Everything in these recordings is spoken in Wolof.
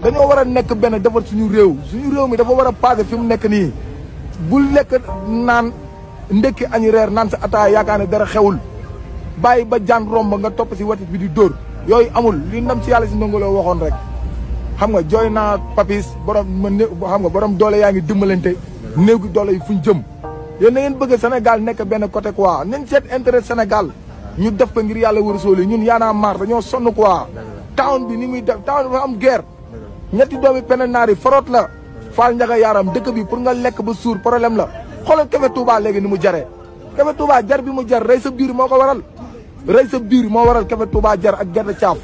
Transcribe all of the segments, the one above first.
dañoo war a nekk benn defar suñu réew mi dafa war a passé fi mu nekk nii bul lekk naan ndekki añu reer naan sa ataaya yaakaar ne dara xewul bàyyi ba jaan romb nga topp si watit bi di dóor yooyu amul li ndam si yàlla si ndongoloo waxoon rek xam nga jooy naa papis borom xam nga borom doole yaa ngi dimbalante néegu doole yi fuñ jëm yéen na ngeen bëgg Sénégal nekk benn côté quoi nañ seet intérêt Sénégal ñu def ko ngir yàlla war a sóoli ñun yaanaa maar dañoo sonn quoi town bi ni muy def town dafa am guerre ñetti doomi pene naar yi forot la faal njaga yaaram dëkk bi pour nga lekk ba suur problème la xoolal Café Touba léegi ni mu jaree Café Touba jar bi mu jar rey sa biir moo ko waral rey sa biir moo waral Café Touba jar ak gerte caaf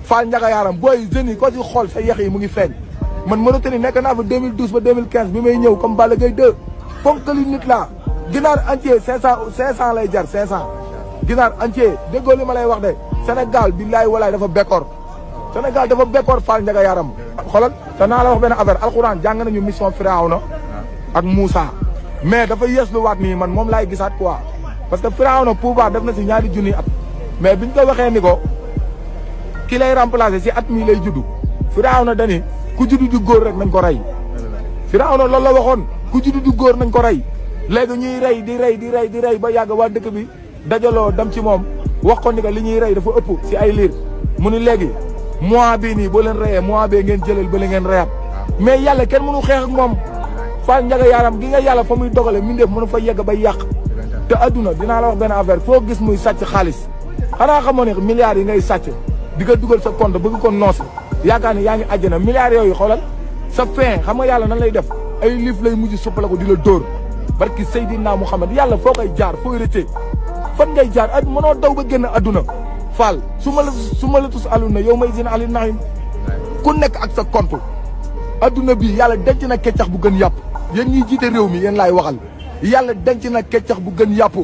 faal njaga yaaram booy jeunes yi ko ci xool sa yex yi mu ngi feeñ man Mauritanie nekk naa fa 2012 ba 2015 bi may ñëw comme Balla Gaye 2 ponkali nit laa ginaar entier 500 lay jar 500 ginaar entier déggoo li ma lay wax de Sénégal billaay walaay dafa bekkoor Sénégal dafa bekkoor faal njaga yaaram xoolal te naa la wax benn affaire alxuraan jàng nañu mission Firawna ak Moussa mais dafa yeesluwaat nii man moom laay gisaat quoi parce que Firawna pouvoir def na si ñaari junni at mais biñ ko waxee ni ko ki lay remplacer si at mii lay juddu Firawna dani ku juddu du góor rek nañ ko rey Firawna loolu la waxoon ku juddu du góor nañ ko rey léegi ñuy rey di rey ba yàgg waa dëkk bi dajaloo dem ci moom wax ko ni que li ñuy rey dafa ëpp si ay liir mu ni léegi mois bii nii boo leen reyee mois bee ngeen jëlal ba la ngeen reyaat mais yàlla kenn mënu xeex ak moom faal njaga yaaram gi nga yàlla fa muy dogale mindeef mënu fa yegg bay yàq te adduna dinaa la wax benn affaire foo gis muy sàcc xaalis xanaa xamoo ne milliards yi ngay sàcc di nga dugal sa compte bëgg ko noose yaakaar ne yaa ngi àjjana milliards yooyu xoolal sa fin xam nga yàlla nan lay def ay liif lay mujj suppala ko di la dóor barki Seydina Muhammad yàlla foo koy jaar fooy rëccee fan ngay jaar ak mënoo daw ba génn adduna faal su ma la tus aluna yow may seen ali naxim ku nekk ak sa compte adduna bi yàlla denc na keccax bu gën yàpp yéen ñiy jiite réew mi yéen laay waxal yàlla denc na keccax bu gën yàpp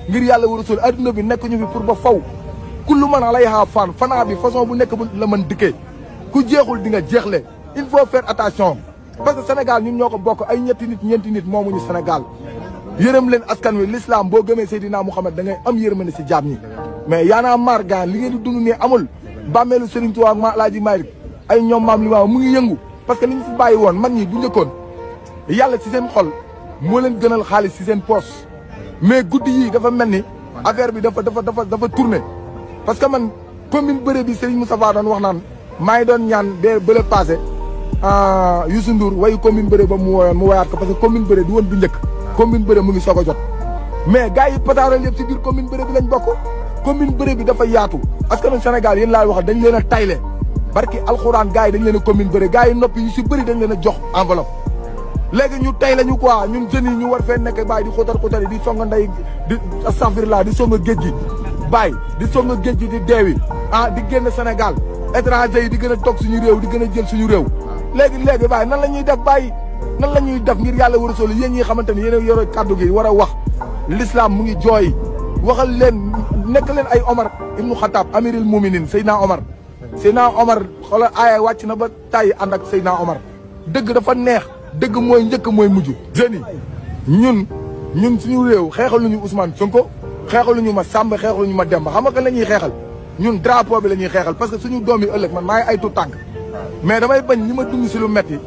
ngir yàlla war a sol adduna bi nekk ñu fi pour ba faw kullu mën a lay xaa fan fanaa bi façon bu nekk bu la mën dikkee ku jeexul di nga jeexle il faut faire attention parce que Sénégal ñun ñoo ko bokk ay ñeenti nit moomuñu Sénégal yërëm leen askan wi l'islam boo gëmee Seydina Mouhamed da ngay am yërmande si jaam ñi mais yaanaa maar gaan li ngeen di dund nii amul bàmmeelu Serigne Touba ak Alaaji Maalik ay ñoom maam li mu ngi yëngu parce que li ñu fi bàyyi woon mag ñi bu njëkkoon yàlla si seen xol moo leen gënal xaalis si seen poche mais guddi yii dafa mel ni affaire bi dafa tourné parce que man commune bëre bi Serigne Moustapha doon wax naan maa ngi doon ñaan bee bële passé Youssou Ndour wayu commune bëre ba mu woyaat ko parce que commune bëre du woon bu njëkk commune bëre mu ngi soog a jot mais gars yi pataaral yëpp si biir commune bëre bi lañ bokk commune bëre bi dafa yaatu askanu Sénégal yéen laay waxal dañ leen a tayle barki alxuraan gars yi dañ leen a commune bëre gars yi noppi yu si bëri dañ leen a jox enveloppe léegi ñu tay lañu quoi ñun jeunes yi ñu war fee nekk bàyyi di xóotal yi di songa ndey di astafirlaa di songa géej gi bàyyi di songa géej gi di deewi di génn Sénégal étranger yi di gën a toog suñu réew di gën a jël suñu réew léegi bàyyi nan la ñuy def bàyyi nan la ñuy def ngir yàlla war a solu yéen ñi xamante ni yéen a yore kàddu gi war a wax l'islam mu ngi jooy waxal leen nekk leen ay Omar ibnu Xataab amiril muminin Seydina Omar xoolal aaya wàcc na ba tàyyi ànd ak Seydina Omar dëgg dafa neex dëgg mooy njëkk mooy mujj jeunes yi ñun suñu réew xeexaluñu Ousmane Sonko xeexaluñu ma Samba xeexaluñu ma Demba xam nga kan la ñuy xeexal ñun drapeau bi la ñuy xeexal parce que suñu doom yi ëllëg man maa ngi ay tu tànk mais damay bañ ñi ma dund si lu metti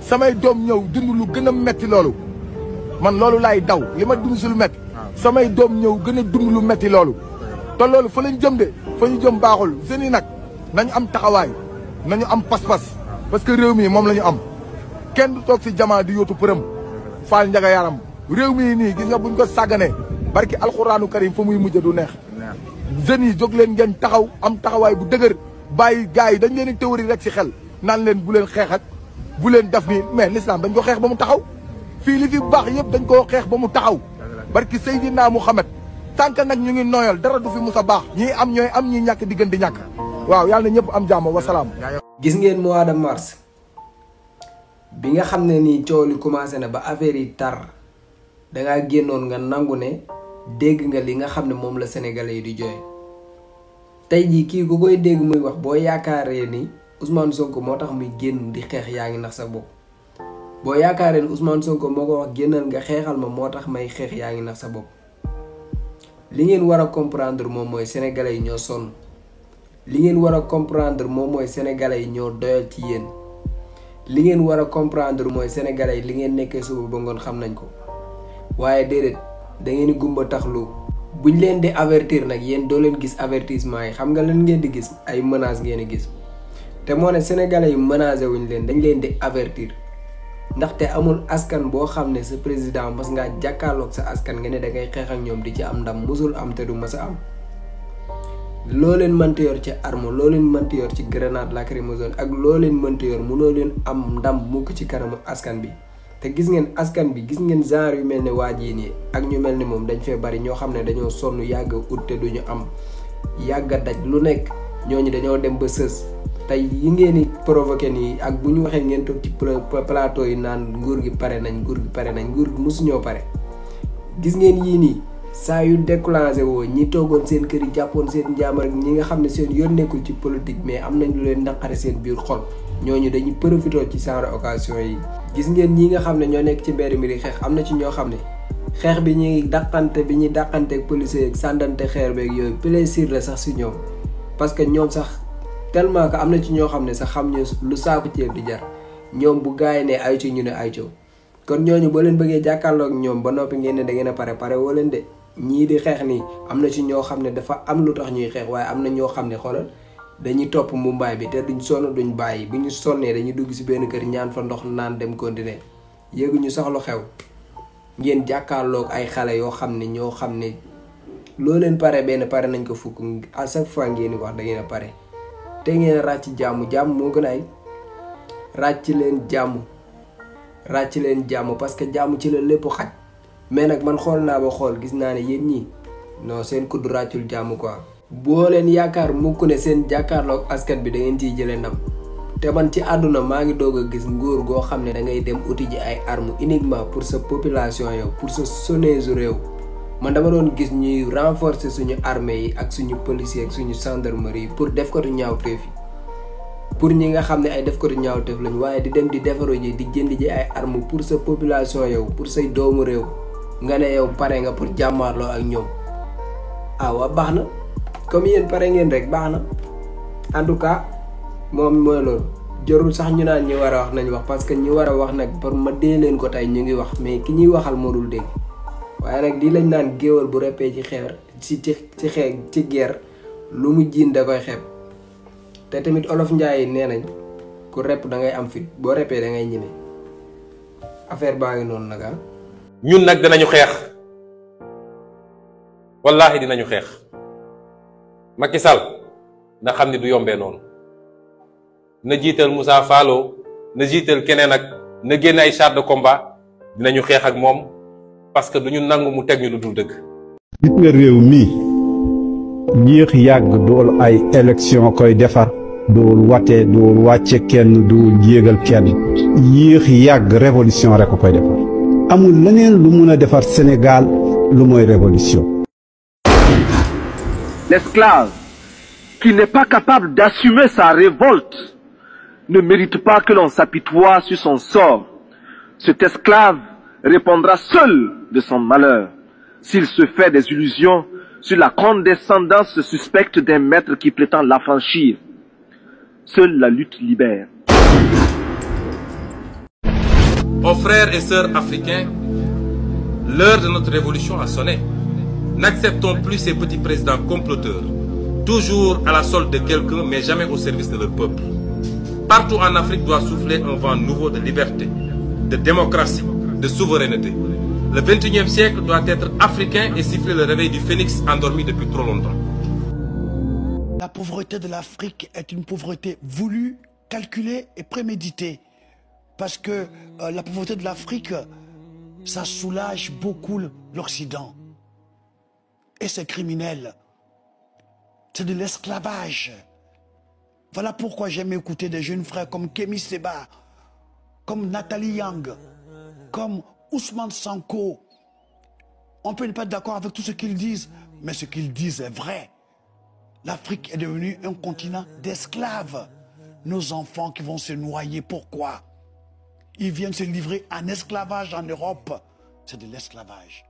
samay doom ñëw dund lu gën a metti loolu man loolu laay daw li ma dund si lu metti samay doom ñëw gën a dund lu metti loolu te loolu fa lañ jëm de fa ñu jëm baaxul jeunes yi nag nañu am taxawaay nañu am pas-pas parce que réew mi moom la ñu am kenn du toog si jamono di yóotu përëm faal njaga yaram réew mi nii gis nga buñ ko sàgganee barki alxuraanu karim fa muy mujj du neex jeunes yi jóg leen ngeen taxaw am taxawaay bu dëgër bàyyi gars yi dañ leen di théorie rek si xel naan leen bu leen xeex ak bu leen def nii mais l'islam dañ ko xeex ba mu taxaw fii li fi baax yëpp dañ koo xeex ba mu taxaw barki Seydina Mouhamed tànk nag ñu ngi nooyal dara du fi mus a baax ñii am ñooy am ñi ñàkk di gën di ñàkk waaw yàlla na ñëpp am jàmm wasalaam. gis ngeen mois de mars bi nga xam ne nii coow li commencé na ba affaire yi tar dangaa génnoon nga nangu ne dégg nga li nga xam ne moom la sénégalais yi di jooy tey jii kii ku koy dégg muy wax boo yaakaaree ni Ousmane Sonko moo tax muy génn di xeex yaa ngi nax sa bopp boo yaakaaree ni Ousmane Sonko moo ko wax génnal nga xeexal ma moo tax may xeex yaa ngi nax sa bopp li ngeen war a comprendre moom mooy sénégalais yi ñoo sonn li ngeen war a comprendre moom mooy sénégalais yi ñoo doyal ci yéen li ngeen war a comprendre mooy sénégalais yi li ngeen nekkee suba ba ngoon xam nañ ko waaye déedéet da ngeen di gumba taxlu buñ leen di avertir nag yéen doo leen gis avertissement yi xam nga lan ngeen di gis ay menaces ngeen di gis te moo ne sénégalais yi menacé wuñ leen dañ leen di avertir ndaxte amul askan boo xam ne sa président mas ngaa jàkkaarloog sa askan nga ne da ngay xeex ak ñoom di ci am ndam musul am te du mas a am loo leen mënti yor ci arme loo leen mënti yor ci grenade lacrymogène ak loo leen mënti yor mënoo leen am ndam mukk ci kanamu askan bi te gis ngeen askan bi gis ngeen genre yu mel ne waa jii nii ak ñu mel ni moom dañ fee bari ñoo xam ne dañoo sonn yàgg ut te duñu am yàgg a daj lu nekk ñooñu dañoo dem ba sës tey yi ngeen di provoqué nii ak bu ñu waxee ngeen toog ci plateau yi naan nguur gi pare nañ nguur gi mosuñoo pare gis ngeen yii nii saa yu déclenché woo ñi toogoon seen kër yi jàppoon seen njaamar ak ñi nga xam ne seen yoon nekkul ci politique mais am nañ lu leen naqari seen biir xol ñooñu dañuy profité ci genre occasion yi. gis ngeen ñi nga xam ne ñoo nekk ci mbedd mi di xeex am na ci ñoo xam ne xeex bi ñuy dàqante ak policiers ak sàndante xeer beeg yooyu plaisir la sax si ñoom parce que ñoom sax tellement que am na ci ñoo xam ne sax xam ñu lu saaku ceeb di jar ñoom bu gaay ne ay ci ñu ne ay coow kon ñooñu boo leen bëggee jàkkaarloo ak ñoom ba noppi ngeen ne da ngeen a pare woo leen de. ñii di xeex nii am na ci ñoo xam ne dafa am lu tax ñuy xeex waaye am na ñoo xam ne xoolal dañuy topp mumbaay bi te duñ sonn duñ bàyyi bu ñu sonnee dañuy dugg si benn kër ñaan fa ndox naan dem continuer yéeguñu sax lu xew ngeen jàkkaarloog ay xale yoo xam ne ñoo xam ne loo leen pare benn pare nañ ko fukk à chaque fois ngeen di wax da ngeen a pare te ngeen a ràcc jàmm moo gën ay ràcc leen jàmm parce que jàmm ci la lépp xaj. mais nag man xool naa ba xool gis naa ne yéen ñii non seen kudd ràccul jàmm quoi. boo leen yaakaar mukk ne seen jàkkaarloog askan bi da ngeen ciy jëlee ndam te man ci àdduna maa ngi doog a gis nguur goo xam ne da ngay dem uti ji ay armes uniquement pour sa population yow pour sa soneesu réew man dama doon gis ñuy renforcer suñu armée yi ak suñu policiers ak suñu gendarmerie pour def ko du ñaawteef yi pour ñi nga xam ne ay def ko du ñaawteef lañu waaye di dem di defaru ji di jënd ji ay armes pour sa population yow pour say doomu réew. nga ne yow pare nga pour jàmmaarloo ak ñoom waa baax na comme yéen pare ngeen rek baax na en tout cas moom mooy loolu jarul sax ñu naan ñi war a wax nañ wax parce que ñi war a wax nag pour ma dee leen ko tey ñu ngi wax mais ki ñuy waxal moo dul dégg waaye nag di lañ naan géwal bu reppee ci xeer ci guerre lu mu jiin da koy xeeb te tamit olof njaay nee nañ ku repp da ngay am fit boo reppee da ngay ñeme affaire baa ngi noonu nag ñun nag dinañu xeex wallaahi dinañu xeex Macky Sall na xam ni du yombee noonu na jiital Moussa Fallo na jiital keneen ak na génne ay chars de combat dinañu xeex ak moom parce que duñu nangu mu teg ñu lu dul dëgg. gis nga réew mi yéex yàgg dool ay élection koy defar dool wate dool wàcce kenn dool yéegal kenn yéex yàgg révolution rek ko koy defar amul leneen lu mun a defar Sénégal lu mooy révolution. L'esclave qui n'est pas capable d'assumer sa révolte ne mérite pas que l'on s'apitoie sur son sort. Cet esclave répondra seul de son malheur s'il se fait des illusions sur la condescendance suspecte d'un maître qui prétend l'affranchir. Seule la lutte libère. Aux frères et sœurs africains, l'heure de notre révolution a sonné. N'acceptons plus ces petits présidents comploteurs, toujours à la solde de quelqu'un, mais jamais au service de leur peuple. Partout en Afrique doit souffler un vent nouveau de liberté, de démocratie, de souveraineté. Le 21e siècle doit être africain et siffler le réveil du phénix endormi depuis trop longtemps. La pauvreté de l'Afrique est une pauvreté voulue, calculée et préméditée. Parce que la pauvreté de l'Afrique, ça soulage beaucoup l'Occident. Et c'est criminel. C'est de l'esclavage. Voilà pourquoi j'aime écouter des jeunes frères comme Kémy Séba, comme Nathalie Yang, comme Ousmane Sanko. On peut ne pas être d'accord avec tout ce qu'ils disent, mais ce qu'ils disent est vrai. L'Afrique est devenue un continent d'esclaves. Nos enfants qui vont se noyer, pourquoi? Ils viennent se livrer en esclavage en Europe. C'est de l'esclavage.